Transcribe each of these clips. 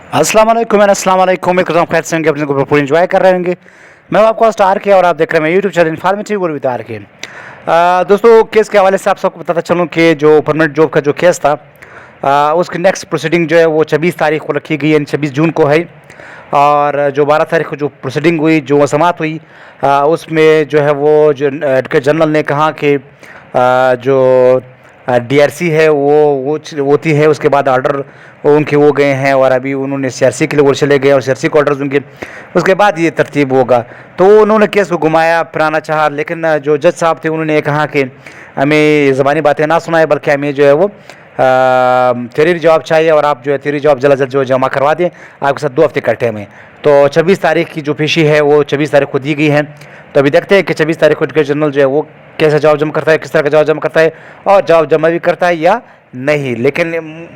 अस्सलाम वालेकुम। उम्मीद करता हूँ खैर से होंगे, अपने को पूरी इंजॉय कर रहे होंगे। मैं हूं आपको होस्ट आर के और आप देख रहे हैं मेरे YouTube channel informative Guru with are के। दोस्तों, केस के हवाले से आप सबको बताता चलूँ कि जो परमानेंट जॉब का जो केस था उसकी नेक्स्ट प्रोसीडिंग जो है वो 26 तारीख को रखी गई है, 26 जून को है। और जो 12 तारीख को जो प्रोसीडिंग हुई, जो समाप्त हुई, उसमें जो है वो जो एडवोकेट जनरल ने कहा कि जो डीआरसी है वो होती है, उसके बाद ऑर्डर उनके हो गए हैं और अभी उन्होंने सीआरसी के लिए वो चले गए और सीआरसी को ऑर्डर उनके, उसके बाद ये तरतीब होगा। तो उन्होंने केस को घुमाया फिराना चाहा, लेकिन जो जज साहब थे उन्होंने कहा कि हमें ज़बानी बातें ना सुनाए, बल्कि हमें जो है वो तहरीरी जवाब चाहिए और आप जो है तहरीरी जवाब जल्द जो जमा करवा दें, आपके साथ 2 हफ्ते का टाइम है। तो 26 तारीख की जो पेशी है वो 26 तारीख को दी गई है। तो अभी देखते हैं कि 26 तारीख को एडवोकेट जनरल जो है वो कैसा जवाब जमा करता है, किस तरह का जवाब जमा करता है और जवाब जमा भी करता है या नहीं। लेकिन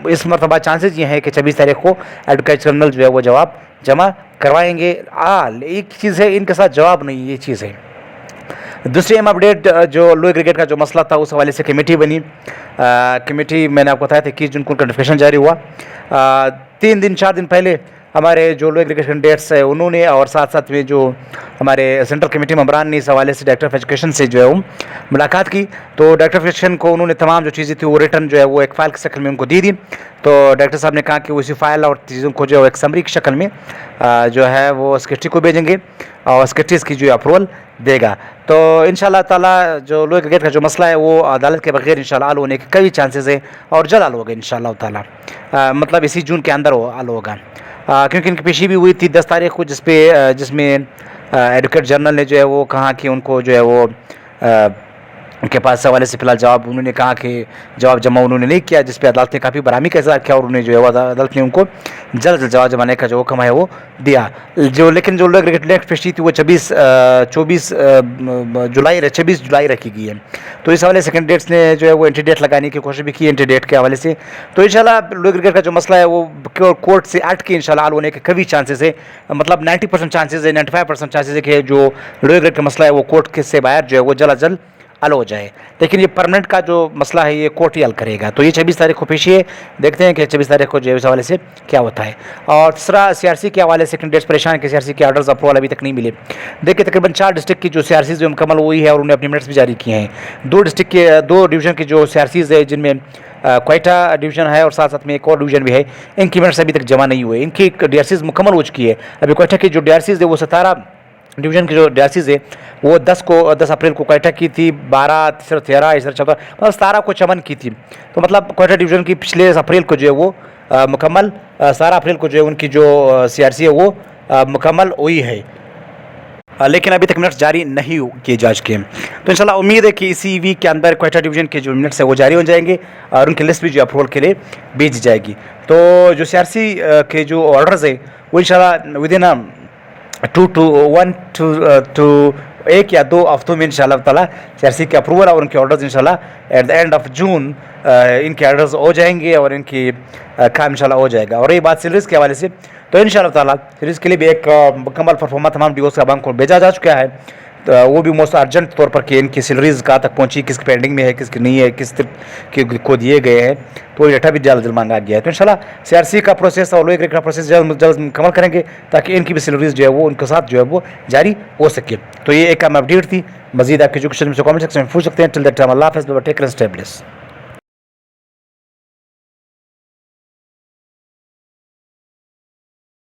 इस मरतबा चांसेस ये हैं कि 26 तारीख को एडवोकेट जनरल जो है वो जवाब जमा करवाएंगे। एक चीज़ है, इनके साथ जवाब नहीं, ये चीज़ है। दूसरी अहम अपडेट, जो लो एग्रीगेट का जो मसला था उस हवाले से कमेटी बनी। कमेटी मैंने आपको बताया था 21 जून को उनका नोटिफिकेशन जारी हुआ। 4 दिन पहले हमारे जो लो एग्रीगेट कैंडिडेट्स है उन्होंने और साथ साथ में जो हमारे सेंट्रल कमेटी मेंबरान ने इस हवाले से डायरेक्टर ऑफ एजुकेशन से जो है वो मुलाकात की। तो डायरेक्टर ऑफ एजुकेशन को उन्होंने तमाम जो चीज़ें थी वो रिटर्न जो है वो एक फ़ाइल की शक्ल में उनको दी थी। तो डायरेक्टर साहब ने कहा कि वो इसी फाइल और चीज़ों को जो है एक समरी की शक्ल में जो है वो सेक्रेटरी को भेजेंगे और सेक्रेटरी इसकी जो अप्रूवल देगा। तो इंशाल्लाह ताला जो लो एग्रीगेट का जो मसला है वो अदालत के बगैर इंशाल्लाह हल होने के कई चांसेस है और जल्द हल होगा इंशाल्लाह ताला। मतलब इसी जून के अंदर हल होगा, क्योंकि इनकी पेशी भी हुई थी 10 तारीख को, जिसमें एडवोकेट जनरल ने जो है वो कहा कि उनको जो है वो उनके पास हवाले से फिलहाल जवाब, उन्होंने कहा कि जवाब जमा उन्होंने नहीं किया, जिस पे अदालत ने काफ़ी बरामी का इज़हार किया और उन्हें जो है अदालत ने उनको जल्द जवाब जमाने का जो हुक्म है वो दिया। लेकिन जो लोग नेक्स्ट पेशी थी वो 26 जुलाई रखी गई है। तो इस हवाले से कैंडिडेट्स ने जो है वो एंटी-डेट लगाने की कोशिश भी की एंटी-डेट के हवाले से। तो इंशाल्लाह लो एग्रीगेट का जो मसला है वो कोर्ट से अट के इंशाल्लाह हल होने के कभी चांसेस है, मतलब 90% चांसेस है, 95% चांसेस है कि जो लो एग्रीगेट का मसला है वो कोर्ट के से बाहर जो है वो जल्द जल्द हल हो जाए। लेकिन ये परमानेंट का जो मसला है ये कोर्ट ही हल करेगा। तो ये 26 तारीख को पेशी है, देखते हैं कि 26 तारीख को जो इस हवाले से क्या होता है। और तीसरा, सीआरसी के हवाले से कैंडिडेट्स परेशान कि सीआरसी के ऑर्डर्स अप्रूवल अभी तक नहीं मिले। देखिए, तकरीबन 4 डिस्ट्रिक्ट की जो सीआरसी जो मुकम्मल हुई है और उन्होंने अपनी मिनट्स भी जारी किए हैं। 2 डिवीज़न की जो सीआरसीज है, जिनमें क्वेटा डिवीज़न है और साथ साथ में एक और डिवीज़न भी है, इनकी मिनट्स अभी तक जमा नहीं हुए। इनकी डीआरसीज मुकम्मल हो चुकी है। अभी क्वेटा की जो डीआरसीज है वो 17 डिवीज़न की जो डीआरसीज है वो 10 अप्रैल को क्वेटा की थी, 12, 13, 14, मतलब 17 को चमन की थी। तो मतलब क्वेटा डिवीज़न की पिछले अप्रैल को जो है वो मुकम्मल 17 अप्रैल को जो है उनकी जो सीआरसी है वो मुकम्मल हुई है, लेकिन अभी तक मिनट्स जारी नहीं किए जा चुके हैं। तो इंशाल्लाह उम्मीद है कि इसी वीक के अंदर क्वेटा डिवीज़न के जो मिनट्स है वो जारी हो जाएंगे और उनकी लिस्ट भी जो अप्रूवल के लिए भेजी जाएगी। तो जो सीआरसी के जो ऑर्डर्स है वो इंशाल्लाह विद इन 1 या 2 हफ्तों में इंशाल्लाह ताला सीआरसी के अप्रूवल और उनके ऑर्डर्स इंशाल्लाह at the end of June इनके ऑर्डर्स हो जाएंगे और इनकी काम इंशाल्लाह हो जाएगा। और ये बात सीरीज़ के हवाले से, तो इंशाल्लाह ताला सीरीज़ के लिए भी एक मुकम्मल परफॉर्मा तमाम डिवोर्स का बैंक को भेजा जा चुका है। तो वो भी मोस्ट अर्जेंट तौर पर कि इनकी सैलरीज कहाँ तक पहुँची, किसकी पेंडिंग में है, किसकी नहीं है, किस को दिए गए हैं, तो ये डाटा भी जल्द मांगा गया है। तो इंशाल्लाह सीआरसी का प्रोसेस और लो एग्रीगेट का प्रोसेस जल्द मुकम्मल करेंगे ताकि इनकी भी सैलरीज जो है वो उनके साथ जो है वो जारी हो सके। तो ये एक अपडेट थी। मजीद आपकी जो क्वेश्चन मुझसे कमेंट सेक्शन में पूछ सकते हैं। टिल दैट टाइम अल्लाह हाफ़िज़, टेक केयर, स्टे ब्लेस्ड।